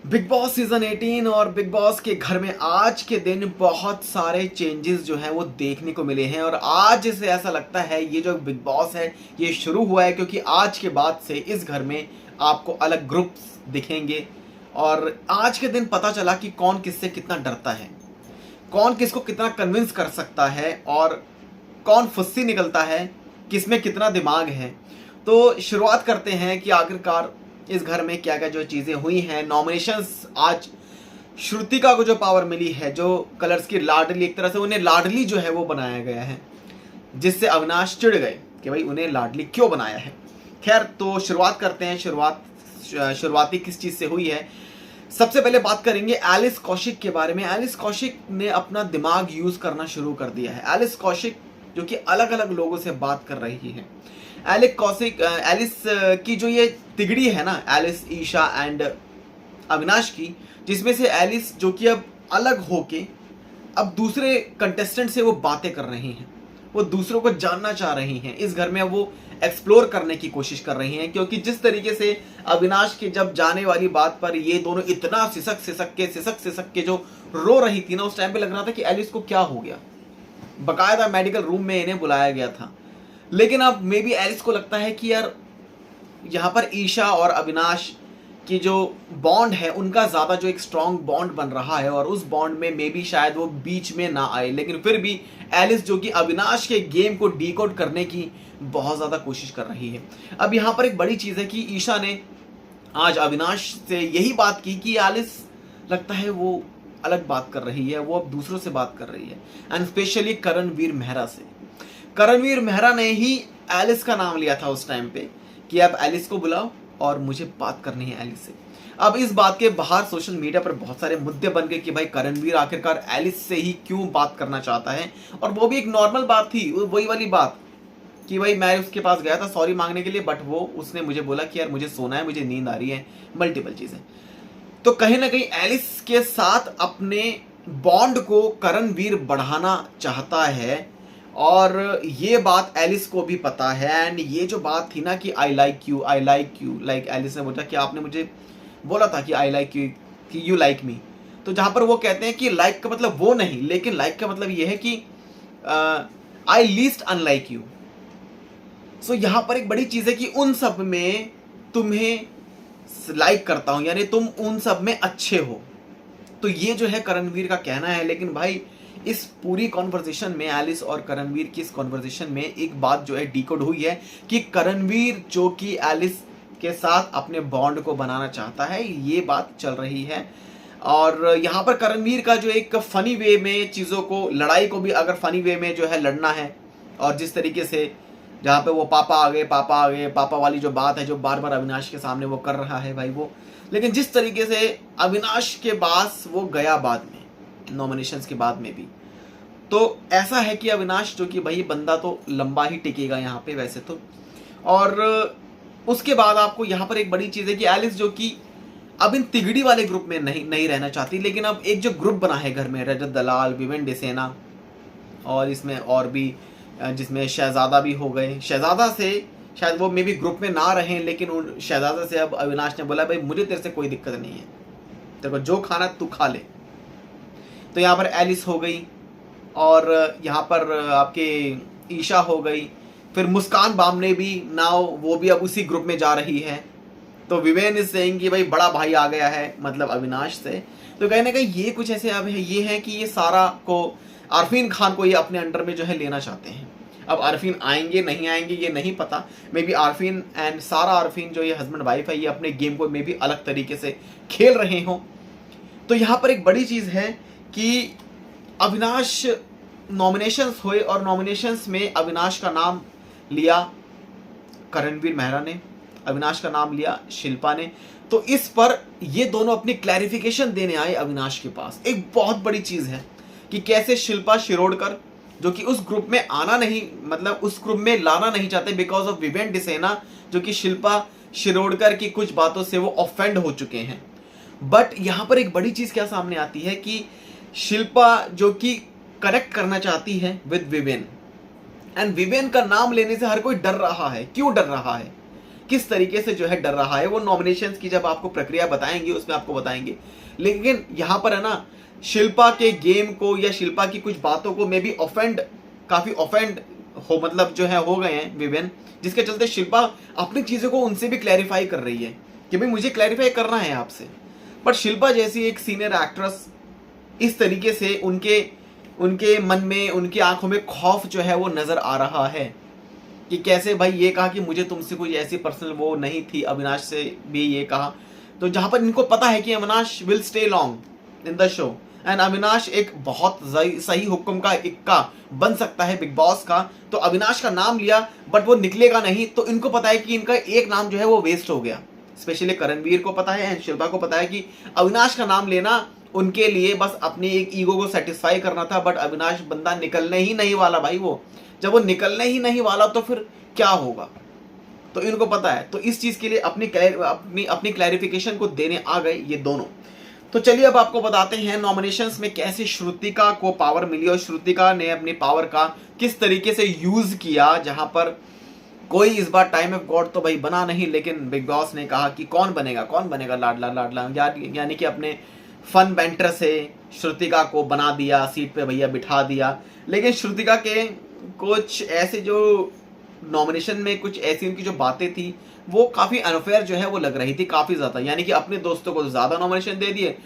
Big boss season 18 और big boss के घर में आज के दिन बहुत सारे चेंजेस जो हैं वो देखने को मिले हैं। और आज से ऐसा लगता है ये जो बिग बॉस है ये शुरू हुआ है, क्योंकि आज के बाद से इस घर में आपको अलग ग्रुप्स दिखेंगे। और आज के दिन पता चला कि कौन किससे कितना डरता है, कौन किसको कितना कन्विंस कर सकता है और कौन फुस्सी निकलता है, किसमें कितना दिमाग है। तो शुरुआत करते हैं कि आखिरकार इस घर में क्या क्या जो चीज़ें हुई हैं। नॉमिनेशंस आज श्रुतिका को जो पावर मिली है, जो कलर्स की लाडली, एक तरह से उन्हें लाडली जो है वो बनाया गया है, जिससे अविनाश चिढ़ गए कि भाई उन्हें लाडली क्यों बनाया है। खैर, तो शुरुआत करते हैं। शुरुआती किस चीज़ से हुई है। सबसे पहले बात करेंगे एलिस कौशिक के बारे में। एलिस कौशिक ने अपना दिमाग यूज़ करना शुरू कर दिया है। एलिस कौशिक जो कि अलग अलग लोगों से बात कर रही है। एलिस की जो ये तिगड़ी है ना, एलिस, ईशा एंड अविनाश की, जिसमें से एलिस जो कि अब अलग होके अब दूसरे कंटेस्टेंट से वो बातें कर रही हैं, वो दूसरों को जानना चाह रही हैं। इस घर में अब वो एक्सप्लोर करने की कोशिश कर रही हैं, क्योंकि जिस तरीके से अविनाश के जब जाने वाली बात पर ये दोनों इतना सिसक के जो रो रही थी ना, उस टाइम पे लग रहा था कि एलिस को क्या हो गया। बकायदा मेडिकल रूम में इन्हें बुलाया गया था। लेकिन अब मे बी एलिस को लगता है कि यार यहाँ पर ईशा और अविनाश की जो बॉन्ड है उनका ज़्यादा जो एक स्ट्रॉन्ग बॉन्ड बन रहा है, और उस बॉन्ड में मे बी शायद वो बीच में ना आए। लेकिन फिर भी एलिस जो कि अविनाश के गेम को डीकोड करने की बहुत ज़्यादा कोशिश कर रही है। अब यहाँ पर एक बड़ी चीज़ है कि ईशा ने आज अविनाश से यही बात की कि एलिस लगता है वो अलग बात कर रही है, वो अब दूसरों से बात कर रही है, एंड स्पेशली करणवीर मेहरा से। करणवीर मेहरा ने ही एलिस का नाम लिया था उस टाइम पे कि आप एलिस को बुलाओ और मुझे बात करनी है एलिस से। अब इस बात के बाहर सोशल मीडिया पर बहुत सारे मुद्दे बन गए कि भाई करणवीर आखिरकार एलिस से ही क्यों बात करना चाहता है। और वो भी एक नॉर्मल बात थी, वही वाली बात कि भाई मैं उसके पास गया था सॉरी मांगने के लिए, बट वो उसने मुझे बोला कि यार मुझे सोना है, मुझे नींद आ रही है, मल्टीपल चीज़ें। तो कहीं ना कहीं एलिस के साथ अपने बॉन्ड को करणवीर बढ़ाना चाहता है, और ये बात एलिस को भी पता है। एंड ये जो बात थी ना कि I like you, like Alice ने बोला कि आपने मुझे बोला था कि आई लाइक यू, कि यू लाइक मी। तो जहाँ पर वो कहते हैं कि लाइक का मतलब वो नहीं, लेकिन लाइक का मतलब ये है कि आई लीस्ट अनलाइक यू। सो यहाँ पर एक बड़ी चीज़ है कि उन सब में तुम्हें लाइक करता हूँ, यानी तुम उन सब में अच्छे हो। तो ये जो है करणवीर का कहना है। लेकिन भाई इस पूरी कॉन्वर्सेशन में, एलिस और करणवीर की इस कॉन्वर्सेशन में एक बात जो है डीकोड हुई है कि करणवीर जो कि एलिस के साथ अपने बॉन्ड को बनाना चाहता है, ये बात चल रही है। और यहाँ पर करणवीर का जो एक फनी वे में चीज़ों को, लड़ाई को भी अगर फनी वे में जो है लड़ना है, और जिस तरीके से जहाँ पे वो पापा आ गए पापा वाली जो बात है जो बार बार अविनाश के सामने वो कर रहा है भाई वो, लेकिन जिस तरीके से अविनाश के पास वो गया बाद में, नॉमिनेशंस के बाद में भी, तो ऐसा है कि अविनाश जो कि भाई बंदा तो लंबा ही टिकेगा यहाँ पे वैसे तो। और उसके बाद आपको यहाँ पर एक बड़ी चीज़ है कि एलिस जो कि अब इन तिगड़ी वाले ग्रुप में नहीं रहना चाहती, लेकिन अब एक जो ग्रुप बना है घर में, रजत दलाल, विवेन डिसेना, और इसमें और भी जिसमें शहजादा भी हो गए। शहजादा से शायद वो मे भी ग्रुप में ना रहें, लेकिन उन शहजादा से अब अविनाश ने बोला भाई मुझे तेरे से कोई दिक्कत नहीं है, तेरे को जो खाना तू खा ले। तो यहाँ पर एलिस हो गई, और यहाँ पर आपके ईशा हो गई, फिर मुस्कान बामने भी नाउ वो भी अब उसी ग्रुप में जा रही है। तो विवेन इज सेइंग कि भाई बड़ा भाई आ गया है, मतलब अविनाश से। तो कहीं ना कहीं ये कुछ ऐसे अब है, ये है कि ये सारा को अरफीन खान को ये अपने अंडर में जो है लेना चाहते हैं। अब अरफीन आएंगे नहीं आएंगे ये नहीं पता, मे बी अरफीन एंड सारा अरफीन जो ये हस्बैंड वाइफ है ये अपने गेम को मे बी अलग तरीके से खेल रहे हों। तो यहाँ पर एक बड़ी चीज़ है कि अविनाश नॉमिनेशंस हुए, और नॉमिनेशंस में अविनाश का नाम लिया करणवीर मेहरा ने, अविनाश का नाम लिया शिल्पा ने। तो इस पर ये दोनों अपनी क्लैरिफिकेशन देने आए अविनाश के पास। एक बहुत बड़ी चीज़ है कि कैसे शिल्पा शिरोडकर जो कि उस ग्रुप में आना नहीं, मतलब उस ग्रुप में लाना नहीं चाहते बिकॉज ऑफ विवेन डिसेना, जो कि शिल्पा शिरोडकर की कुछ बातों से वो ऑफेंड हो चुके हैं। बट यहाँ पर एक बड़ी चीज़ क्या सामने आती है कि शिल्पा जो कि कनेक्ट करना चाहती है विद विवेन, एंड विवेन का नाम लेने से हर कोई डर रहा है। क्यों डर रहा है? किस तरीके से जो है डर रहा है, वो नॉमिनेशंस की जब आपको प्रक्रिया बताएंगे उसमें आपको बताएंगे। लेकिन यहाँ पर है ना, शिल्पा के गेम को या शिल्पा की कुछ बातों को मे बी काफी ऑफेंड हो, मतलब जो है हो गए हैं विवेन, जिसके चलते शिल्पा अपनी चीजों को उनसे भी क्लैरिफाई कर रही है कि भाई मुझे क्लैरिफाई करना है आपसे। बट शिल्पा जैसी एक सीनियर एक्ट्रेस इस तरीके से उनके मन में, उनकी आंखों में खौफ जो है वो नजर आ रहा है कि कैसे भाई ये कहा कि मुझे तुमसे कोई ऐसी पर्सनल वो नहीं थी, अविनाश से भी ये कहा, तो जहां पर इनको पता है कि Avinash will stay long in the show and Avinash एक बहुत सही हुक्म का इक्का बन सकता है बिग बॉस का, तो अविनाश का नाम लिया बट वो निकलेगा नहीं, तो इनको पता है कि इनका एक नाम जो है वो वेस्ट हो गया। स्पेशली करणवीर को पता है एंड शिल्पा को पता है कि अविनाश का नाम लेना उनके लिए बस अपनी एक ईगो को सेटिस्फाई करना था, बट अविनाश बंदा निकलने ही नहीं वाला भाई। वो जब वो निकलने ही नहीं वाला तो फिर क्या होगा, तो इनको पता है। तो इस चीज के लिए अपनी क्लैरिफिकेशन को देने आ गए ये दोनों। तो चलिए अब आपको बताते हैं नॉमिनेशंस में कैसे श्रुतिका को पावर मिली और श्रुतिका ने अपनी पावर का किस तरीके से यूज किया, जहां पर कोई इस बार टाइम ऑफ गॉड तो भाई बना नहीं, लेकिन बिग बॉस ने कहा कि कौन बनेगा लाडला, यानी कि अपने फन बैंटर से श्रुतिका को बना दिया, सीट पे भैया बिठा दिया। लेकिन श्रुतिका के कुछ ऐसे जो नॉमिनेशन में कुछ ऐसी उनकी जो बातें थी वो काफी अनफेयर जो है वो लग रही थी काफी ज्यादा, यानी कि अपने दोस्तों को ज्यादा नॉमिनेशन दे दिए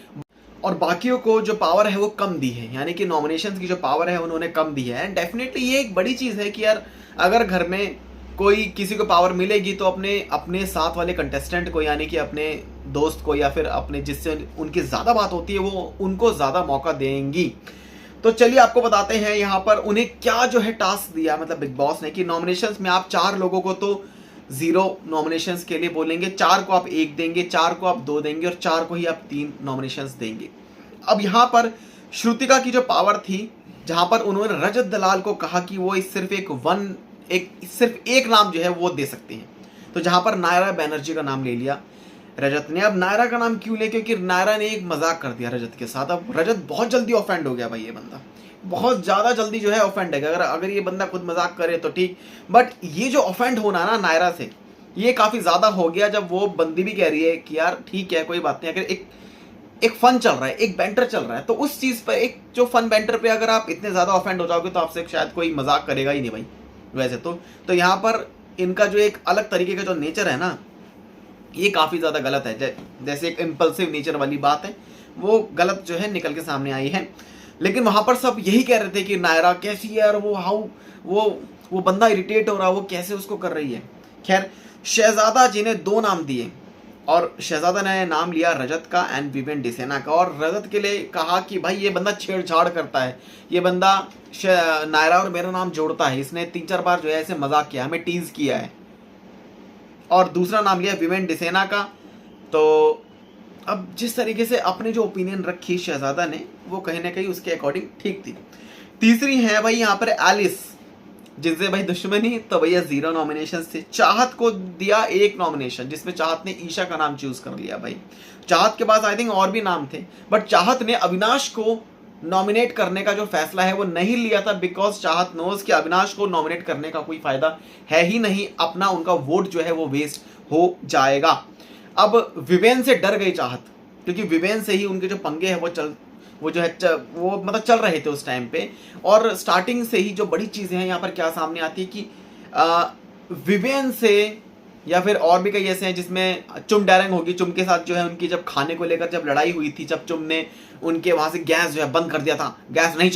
और बाकियों को जो पावर है वो कम दी है, यानी कि नॉमिनेशंस की जो पावर है उन्होंने कम दी है। एंड डेफिनेटली ये एक बड़ी चीज है कि यार अगर घर में कोई किसी को पावर मिलेगी तो अपने साथ वाले कंटेस्टेंट को, यानी कि अपने दोस्त को या फिर अपने जिससे उनकी ज्यादा बात होती है वो उनको ज्यादा मौका देंगी। तो चलिए आपको बताते हैं यहाँ पर उन्हें क्या जो है टास्क दिया, मतलब बिग बॉस ने, कि नॉमिनेशंस में आप 4 लोगों को तो 0 नॉमिनेशंस के लिए बोलेंगे, 4 को आप 1 देंगे, 4 को आप 2 देंगे और 4 को ही आप 3 नॉमिनेशंस देंगे। अब यहाँ पर श्रुतिका की जो पावर थी, जहां पर उन्होंने रजत दलाल को कहा कि वो सिर्फ एक नाम जो है वो दे सकते हैं, तो जहां पर नायरा बैनर्जी का नाम ले लिया रजत ने। अब नायरा का नाम क्यों ले, क्योंकि नायरा ने एक मजाक कर दिया रजत के साथ। अब रजत बहुत जल्दी ऑफेंड हो गया भाई, ये बंदा बहुत ज्यादा जल्दी जो है ऑफेंड है। अगर ये बंदा खुद मजाक करे तो ठीक, बट ये जो ऑफेंड होना ना नायरा से, ये काफी ज्यादा हो गया। जब वो बंदी भी कह रही है कि यार ठीक है कोई बात नहीं, अगर एक फन चल रहा है, एक बैंटर चल रहा है, तो उस चीज पर, एक जो फन बैंटर पे अगर आप इतने ज्यादा ऑफेंड हो जाओगे तो आपसे शायद कोई मजाक करेगा ही नहीं भाई वैसे तो यहाँ पर इनका जो एक अलग तरीके का जो नेचर है ना, ये काफी ज्यादा गलत है। जैसे एक इम्पल्सिव नेचर वाली बात है, वो गलत जो है निकल के सामने आई है। लेकिन वहां पर सब यही कह रहे थे कि नायरा कैसी यार, वो बंदा इरिटेट हो रहा, वो कैसे उसको कर रही है। खैर शहजादा जी ने 2 नाम दिए और शहजादा ने नाम लिया रजत का एंड विवेन डिसेना का, और रजत के लिए कहा कि भाई ये बंदा छेड़छाड़ करता है, ये बंदा नायरा और मेरा नाम जोड़ता है, इसने 3-4 बार जो है ऐसे मजाक किया, हमें टीज किया है। और दूसरा नाम लिया विवेन डिसेना का। तो अब जिस तरीके से अपने जो ओपिनियन रखी शहजादा ने, वो कहीं ना कहीं उसके अकॉर्डिंग ठीक थी। तीसरी है भाई यहाँ पर एलिस, जिनसे भाई दुश्मनी, तो भैया 0 नॉमिनेशन थे। चाहत को दिया 1 नॉमिनेशन, जिसमें चाहत ने ईशा का नाम चूज कर लिया भाई। चाहत के पास आई थिंक और भी नाम थे, बट चाहत ने अविनाश को नॉमिनेट करने का जो फैसला है वो नहीं लिया था, बिकॉज चाहत नोज कि अविनाश को नॉमिनेट करने का कोई फायदा है ही नहीं, अपना उनका वोट जो है वो वेस्ट हो जाएगा। अब विवेन से डर गई चाहत, क्योंकि विवेन से ही उनके जो पंगे हैं वो चल रहे थे उस टाइम पे। और स्टार्टिंग से ही जो बड़ी चीजें हैं यहाँ पर क्या सामने आती है कि विवेन से या फिर और भी कई ऐसे हैं जिसमें चुम डायरेंग होगी। चुम के साथ जो है उनकी जब खाने को लेकर जब लड़ाई हुई थी, जब चुम ने उनके वहां से गैस जो है बंद कर दिया था, गैस नहीं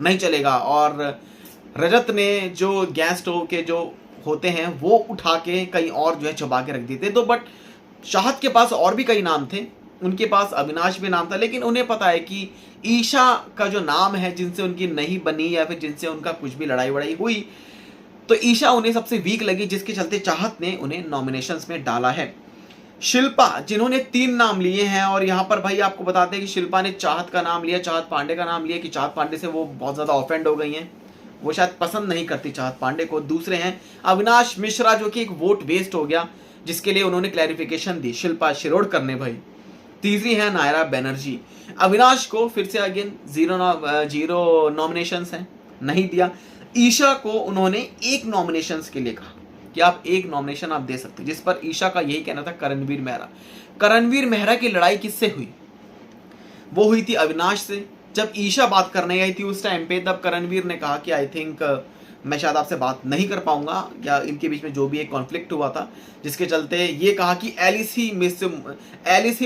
चलेगा, और रजत ने जो गैस स्टोव के जो होते हैं वो उठा के कहीं और जो है छुपा के रख दिए थे। तो बट चाहत के पास और भी कई नाम थे, उनके पास अविनाश भी नाम था, लेकिन उन्हें पता है कि ईशा का जो नाम है, जिनसे उनकी नहीं बनी या फिर जिनसे उनका कुछ भी लड़ाई वड़ाई हुई, तो ईशा उन्हें सबसे वीक लगी, जिसके चलते चाहत ने उन्हें नॉमिनेशंस में डाला है। शिल्पा, जिन्होंने 3 नाम लिए हैं, और यहाँ पर भाई आपको बताते हैं कि शिल्पा ने चाहत का नाम लिया, चाहत पांडे का नाम लिया, कि चाहत पांडे से वो बहुत ज्यादा ऑफेंड हो गई हैं, वो शायद पसंद नहीं करती चाहत पांडे को। दूसरे हैं अविनाश मिश्रा, जो कि एक वोट वेस्ट हो गया, जिसके लिए उन्होंने क्लैरिफिकेशन दी शिल्पा शिरोडकर ने भाई। तीसरी है नायरा बैनर्जी। अविनाश को फिर से अगेन 0 नॉमिनेशंस हैं, नहीं दिया। ईशा को उन्होंने 1 नॉमिनेशंस के लिए कहा, कि आप एक नॉमिनेशन आप दे सकते, जिस पर ईशा का यही कहना था करणवीर मेहरा। करणवीर मेहरा की लड़ाई किससे हुई? वो हुई थी अविनाश से। जब ईशा बात करने आई थी उस टाइम पे, तब करणवीर ने कहा कि आई थिंक मैं शायद आपसे बात नहीं कर पाऊंगा, या इनके बीच में जो भी एक कॉन्फ्लिक्ट हुआ था, जिसके चलते ये कहा कि एलिस ही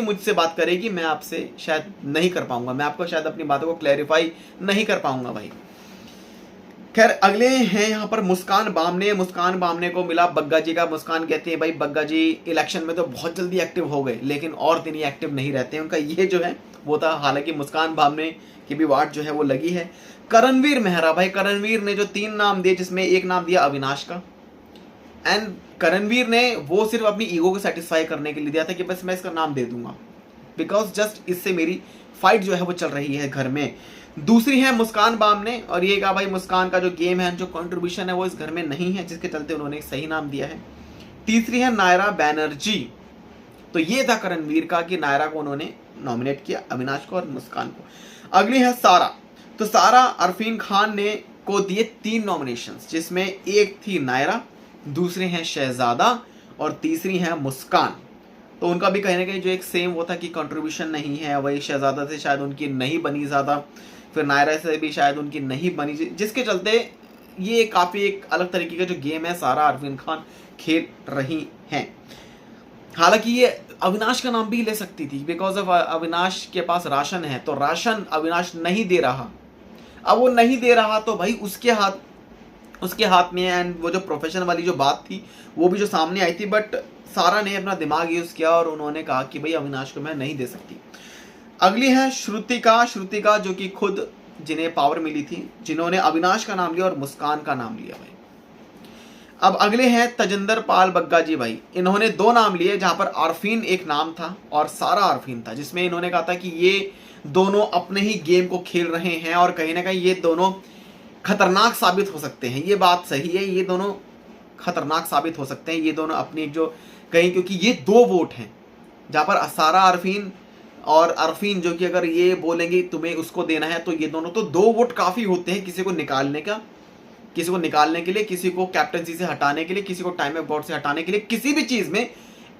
मुझसे बात करेगी, मैं आपसे शायद नहीं कर पाऊंगा, मैं आपको शायद अपनी बातों को क्लैरिफाई नहीं कर पाऊंगा भाई। खैर अगले हैं यहाँ पर मुस्कान बामने। मुस्कान बामने को मिला बग्गा जी का। मुस्कान कहते हैं भाई बग्गा जी इलेक्शन में तो बहुत जल्दी एक्टिव हो गए, लेकिन और दिन ये एक्टिव नहीं रहते हैं, उनका ये जो है वो था। हालांकि मुस्कान बामने की भी वाट जो है वो लगी है। करणवीर मेहरा, भाई करणवीर ने जो 3 नाम दिए, जिसमें एक नाम दिया अविनाश का, एंड करणवीर ने वो सिर्फ अपनी ईगो को सेटिस्फाई करने के लिए दिया था कि बस मैं इसका नाम दे दूंगा, बिकॉज जस्ट इससे मेरी फाइट जो है वो चल रही है घर में। दूसरी है मुस्कान बामने, और ये कहा भाई मुस्कान का जो गेम है, जो कंट्रीब्यूशन है वो इस घर में नहीं है, जिसके चलते उन्होंने एक सही नाम दिया है। तीसरी है नायरा बैनर्जी। तो ये था करणवीर का कि नायरा को उन्होंने नॉमिनेट किया, अविनाश को और मुस्कान को। अगली है सारा। तो सारा अरफीन खान ने को दिए 3 नॉमिनेशंस, जिसमें एक थी नायरा, दूसरे हैं शहजादा और तीसरी है मुस्कान। तो उनका भी कहीं ना कहीं जो एक सेम वो था कि कंट्रीब्यूशन नहीं है, वही शहजादा से शायद उनकी नहीं बनी ज़्यादा, फिर नायरा से भी शायद उनकी नहीं बनी, जिसके चलते ये काफ़ी एक अलग तरीके का जो गेम है सारा अरफीन खान खेल रही हैं। हालांकि ये अविनाश का नाम भी ले सकती थी, बिकॉज ऑफ अविनाश के पास राशन है, तो राशन अविनाश नहीं दे रहा। अब वो नहीं दे रहा तो भाई उसके हाथ में, एंड वो जो प्रोफेशन वाली जो बात थी वो भी जो सामने आई थी, बट सारा ने अपना दिमाग यूज किया और उन्होंने कहा कि भाई अविनाश को मैं नहीं दे सकती। अगली है श्रुतिका। श्रुतिका जो कि खुद जिन्हें पावर मिली थी, जिन्होंने अविनाश का नाम लिया और मुस्कान का नाम लिया भाई। अब अगले हैं तजिंदर पाल बग्गा जी भाई। इन्होंने 2 नाम लिए, जहां पर आरफीन एक नाम था और सारा आरफीन था, जिसमें इन्होंने कहा था कि ये दोनों अपने ही गेम को खेल रहे हैं और कहीं ना कहीं ये दोनों खतरनाक साबित हो सकते हैं। ये बात सही है, ये दोनों खतरनाक साबित हो सकते हैं, ये दोनों अपनी जो कहीं, क्योंकि ये 2 वोट हैं, जहां पर सारा अरफीन और अरफीन जो कि अगर ये बोलेंगे तुम्हें उसको देना है, तो ये दोनों तो 2 वोट काफी होते हैं किसी को निकालने के लिए, किसी को कैप्टनसी से हटाने के लिए, किसी को टाइम ऑफ गॉड से हटाने के लिए। किसी भी चीज में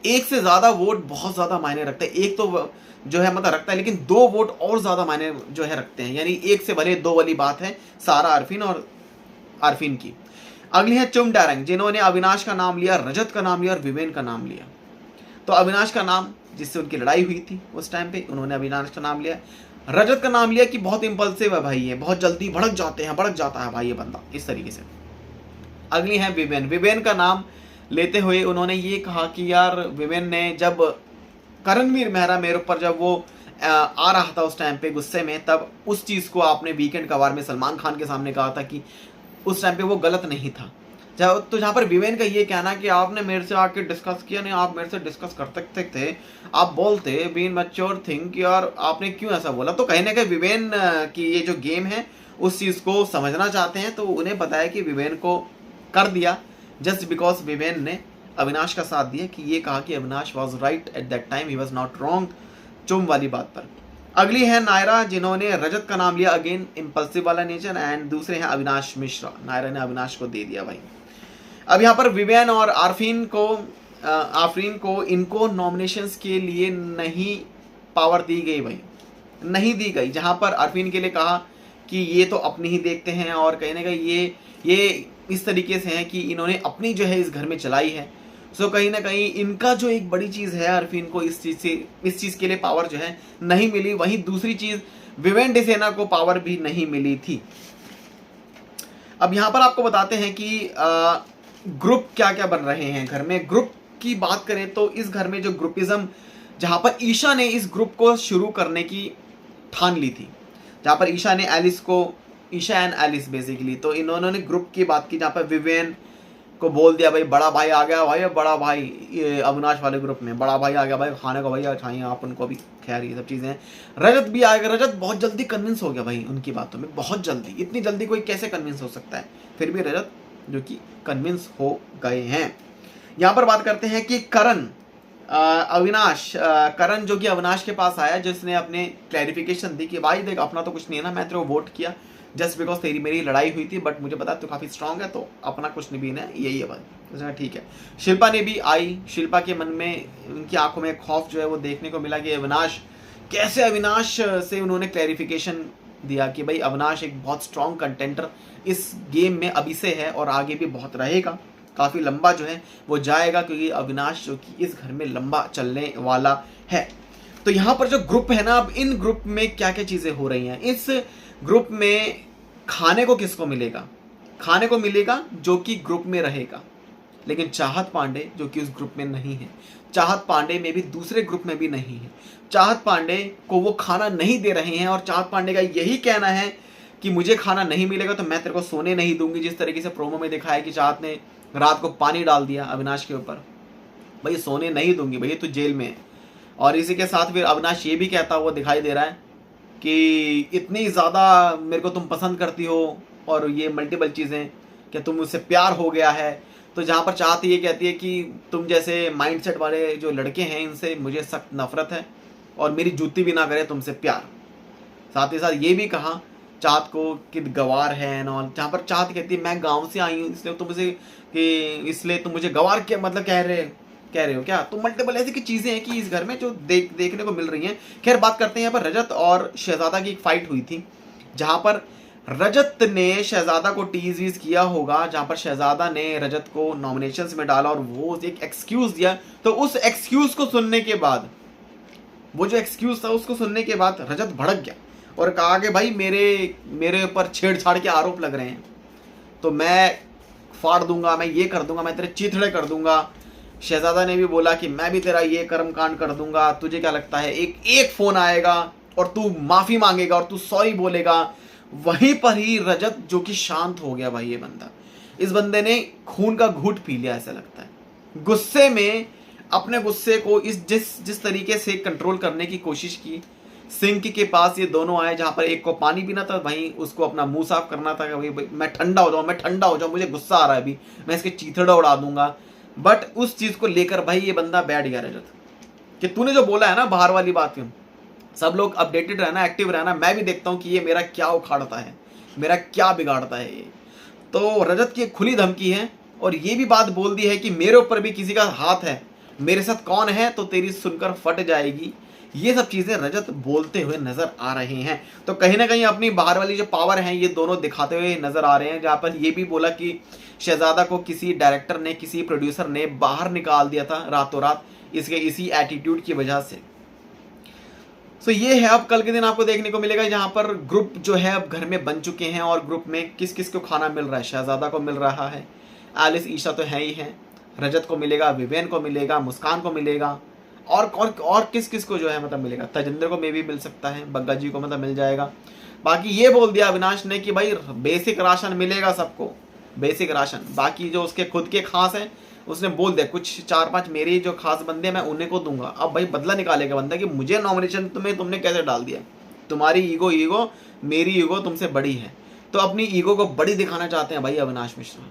एक से ज्यादा वोट बहुत ज्यादा मायने रखते हैं। एक तो जो है मतलब रखता है, लेकिन 2 वोट और ज्यादा मायने जो है रखते हैं, यानी एक से भले 2 वाली बात है सारा अरफीन और अरफीन की। अगली है चुम डारंग, जिन्होंने अविनाश का नाम लिया, रजत का नाम लिया और विवेन का नाम लिया। तो अविनाश का नाम, जिससे उनकी लड़ाई हुई थी उस टाइम पे, उन्होंने अविनाश का नाम लिया। रजत का नाम लिया कि बहुत इंपल्सिव है भाई, ये बहुत जल्दी भड़क जाता है भाई ये बंदा, इस तरीके से। अगली है विवेन। विवेन का नाम लेते हुए उन्होंने ये कहा कि यार विवेन ने, जब करणवीर मेहरा मेरे ऊपर जब वो आ रहा था उस टाइम पे गुस्से में, तब उस चीज़ को आपने वीकेंड कवार में सलमान खान के सामने कहा था कि उस टाइम पे वो गलत नहीं था। तो जहाँ पर विवेन का ये कहना कि आपने मेरे से आके डिस्कस किया, नहीं आप मेरे से डिस्कस कर सकते थे, आप बोलते बीइंग मैच्योर थिंक, यार आपने क्यों ऐसा बोला। तो कहीं ना कहीं विवेन की ये जो गेम है उस चीज़ को समझना चाहते हैं, तो उन्हें बताया कि विवेन को कर दिया जस्ट बिकॉज विवेन ने अविनाश का साथ दिया, कि ये कहा कि Avinash was right at that time, he was not wrong, चुम वाली बात पर। अगली है नायरा, जिन्होंने रजत का नाम लिया, अगेन इम्पल्सिव वाला नेचर, एंड दूसरे हैं अविनाश मिश्रा। नायरा ने अविनाश को दे दिया भाई। अब यहाँ पर विवेन और आरफीन को इनको नॉमिनेशंस के लिए नहीं पावर दी गई भाई, नहीं दी गई। जहाँ पर आरफीन के लिए कहा कि ये तो अपनी ही देखते हैं, और कहीं ना कहीं ये इस तरीके से है कि इन्होंने अपनी जो है इस घर में चलाई है। सो कहीं ना कहीं इनका जो एक बड़ी चीज़ है, आरफीन को इस चीज़ के लिए पावर जो है नहीं मिली। वहीं दूसरी चीज़ विवेन डिसेना को पावर भी नहीं मिली थी। अब यहाँ पर आपको बताते हैं कि ग्रुप क्या क्या बन रहे हैं घर में। ग्रुप की बात करें तो इस घर में जो ग्रुपिज्म, जहाँ पर ईशा ने इस ग्रुप को शुरू करने की ठान ली थी, जहाँ पर ईशा एंड एलिस बेसिकली, तो इन्होंने ग्रुप की बात की, जहाँ पर विवेन को बोल दिया भाई बड़ा भाई आ गया भाई, बड़ा भाई ये अविनाश वाले ग्रुप में बड़ा भाई आ गया भाई, खाने को भाई चाहिए आप उनको भी। खैर ये सब चीज़ें हैं। रजत भी आ गया, रजत बहुत जल्दी कन्विंस हो गया भाई उनकी बातों में, बहुत जल्दी, इतनी जल्दी कोई कैसे कन्विंस हो सकता है, फिर भी रजत जो कि कन्विंस हो गए हैं। यहाँ पर बात करते हैं कि करण जो कि अविनाश के पास आया, जिसने अपने क्लैरिफिकेशन दी कि भाई देख अपना तो कुछ नहीं है ना, मैं तेरे को वोट किया, जस्ट बिकॉज तेरी मेरी लड़ाई हुई थी, बट मुझे पता तू काफ़ी स्ट्रांग है, तो अपना कुछ नहीं बीना है, यही है भाई। उसने कहा ठीक है। शिल्पा ने भी आई। शिल्पा के मन में, उनकी आंखों में खौफ जो है वो देखने को मिला कि अविनाश कैसे, अविनाश से उन्होंने क्लैरिफिकेशन दिया कि भाई अविनाश एक बहुत स्ट्रांग कंटेंटर इस गेम में अभी से है और आगे भी बहुत रहेगा, काफ़ी लंबा जो है वो जाएगा, क्योंकि अविनाश जो कि इस घर में लंबा चलने वाला है। तो यहाँ पर जो ग्रुप है ना, अब इन ग्रुप में क्या क्या चीज़ें हो रही हैं, इस ग्रुप में खाने को किसको मिलेगा? खाने को मिलेगा जो कि ग्रुप में रहेगा, लेकिन चाहत पांडे जो कि उस ग्रुप में नहीं है, चाहत पांडे में भी दूसरे ग्रुप में भी नहीं है, चाहत पांडे को वो खाना नहीं दे रहे हैं और चाहत पांडे का यही कहना है कि मुझे खाना नहीं मिलेगा तो मैं तेरे को सोने नहीं दूंगी। जिस तरीके से प्रोमो में दिखाया कि चाहत ने रात को पानी डाल दिया अविनाश के ऊपर, भाई सोने नहीं दूंगी, भैया तू जेल में है। और इसी के साथ फिर अविनाश ये भी कहता हुआ दिखाई दे रहा है कि इतनी ज़्यादा मेरे को तुम पसंद करती हो और ये मल्टीपल चीज़ें, क्या तुम मुझसे प्यार हो गया है? तो जहाँ पर चाहत ये कहती है कि तुम जैसे माइंडसेट वाले जो लड़के हैं इनसे मुझे सख्त नफरत है और मेरी जूती भी ना करे तुमसे प्यार। साथ ही साथ ये भी कहा चाहत को कि गवार है एंड ऑल, जहाँ पर चाहत कहती है मैं गांव से आई हूँ इसलिए तुम मुझे इसलिए तुम मुझे गवार क्या मतलब कह रहे हो क्या? तो मल्टीपल ऐसी की चीज़ें हैं कि इस घर में जो देखने को मिल रही हैं। खैर बात करते हैं यहाँ पर रजत और शहजादा की एक फाइट हुई थी, जहाँ पर रजत ने शहजादा को टीज वीज किया होगा, जहाँ पर शहजादा ने रजत को नॉमिनेशंस में डाला और वो एक एक्सक्यूज़ दिया। तो उस एक्सक्यूज़ को सुनने के बाद, वो जो एक्सक्यूज़ था उसको सुनने के बाद रजत भड़क गया और कहा कि भाई मेरे ऊपर छेड़छाड़ के आरोप लग रहे हैं तो मैं फाड़ दूंगा, मैं ये कर दूंगा, मैं तेरे चीथड़े कर दूंगा। शहजादा ने भी बोला कि मैं भी तेरा ये कर्म कांड कर दूंगा, तुझे क्या लगता है एक फ़ोन आएगा और तू माफ़ी मांगेगा और तू सॉरी बोलेगा। वहीं पर ही रजत जो कि शांत हो गया भाई। ये बंदा, इस बंदे ने खून का घूंट पी लिया ऐसा लगता है। गुस्से में अपने गुस्से को जिस तरीके से कंट्रोल करने की कोशिश की। सिंक के पास ये दोनों आए, जहाँ पर एक को पानी पीना था, वहीं उसको अपना मुंह साफ करना था कि भाई मैं ठंडा हो जाऊँ, मुझे गुस्सा आ रहा है अभी, मैं इसके चीथड़ा उड़ा दूंगा। बट उस चीज़ को लेकर भाई ये बंदा बैठ गया रजत कि तूने जो बोला है ना बाहर वाली बात, क्यों सब लोग अपडेटेड रहना, एक्टिव रहना, मैं भी देखता हूँ कि ये मेरा क्या उखाड़ता है, मेरा क्या बिगाड़ता है ये। तो रजत की एक खुली धमकी है और ये भी बात बोल दी है कि मेरे ऊपर भी किसी का हाथ है, मेरे साथ कौन है तो तेरी सुनकर फट जाएगी। ये सब चीज़ें रजत बोलते हुए नजर आ रहे हैं। तो कहीं ना कहीं अपनी बाहर वाली जो पावर है ये दोनों दिखाते हुए नजर आ रहे हैं, जहाँ पर ये भी बोला कि शहजादा को किसी डायरेक्टर ने, किसी प्रोड्यूसर ने बाहर निकाल दिया था रातों रात इसी एटीट्यूड की वजह से। सो ये है, अब कल के दिन आपको देखने को मिलेगा जहाँ पर ग्रुप जो है अब घर में बन चुके हैं और ग्रुप में किस किस को खाना मिल रहा है। शहजादा को मिल रहा है, एलिस ईशा तो है ही है, रजत को मिलेगा, विवेन को मिलेगा, मुस्कान को मिलेगा, और किस किस को जो है मतलब मिलेगा। तजिंदर को मे भी मिल सकता है, बग्गा जी को मतलब मिल जाएगा। बाकी ये बोल दिया अविनाश ने कि भाई बेसिक राशन मिलेगा सबको, बेसिक राशन। बाकी जो उसके खुद के खास हैं उसने बोल दिया कुछ 4-5 मेरे जो खास बंदे मैं उन्हें को दूंगा। अब भाई बदला निकालेगा बंदा कि मुझे नॉमिनेशन तुमने कैसे डाल दिया, तुम्हारी ईगो मेरी ईगो तुमसे बड़ी है। तो अपनी ईगो को बड़ी दिखाना चाहते हैं भाई अविनाश मिश्रा।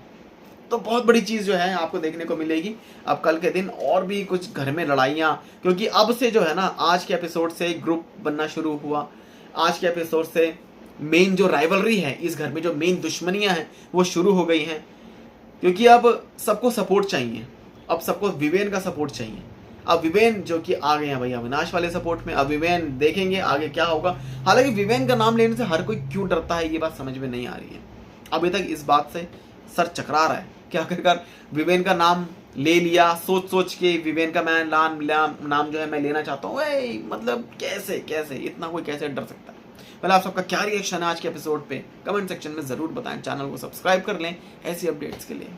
तो बहुत बड़ी चीज़ जो है आपको देखने को मिलेगी अब कल के दिन। और भी कुछ घर में लड़ाइयाँ, क्योंकि अब से जो है ना आज के एपिसोड से ग्रुप बनना शुरू हुआ। आज के एपिसोड से मेन जो राइवलरी है इस घर में, जो मेन दुश्मनियाँ हैं वो शुरू हो गई हैं, क्योंकि अब सबको सपोर्ट चाहिए। अब सबको विवेन का सपोर्ट चाहिए। अब विवेन जो कि आ गए हैं भाई अविनाश वाले सपोर्ट में। अब विवेन देखेंगे आगे क्या होगा। हालांकि विवेन का नाम लेने से हर कोई क्यों डरता है ये बात समझ में नहीं आ रही है। अभी तक इस बात से सर चकरा रहा है कि आखिरकार विवेन का नाम ले लिया, सोच के विवेन का मैं नाम जो है मैं लेना चाहता हूँ। मतलब कैसे इतना कोई कैसे डर सकता है। पहले आप सबका क्या रिएक्शन है आज के एपिसोड पे कमेंट सेक्शन में ज़रूर बताएं। चैनल को सब्सक्राइब कर लें ऐसी अपडेट्स के लिए।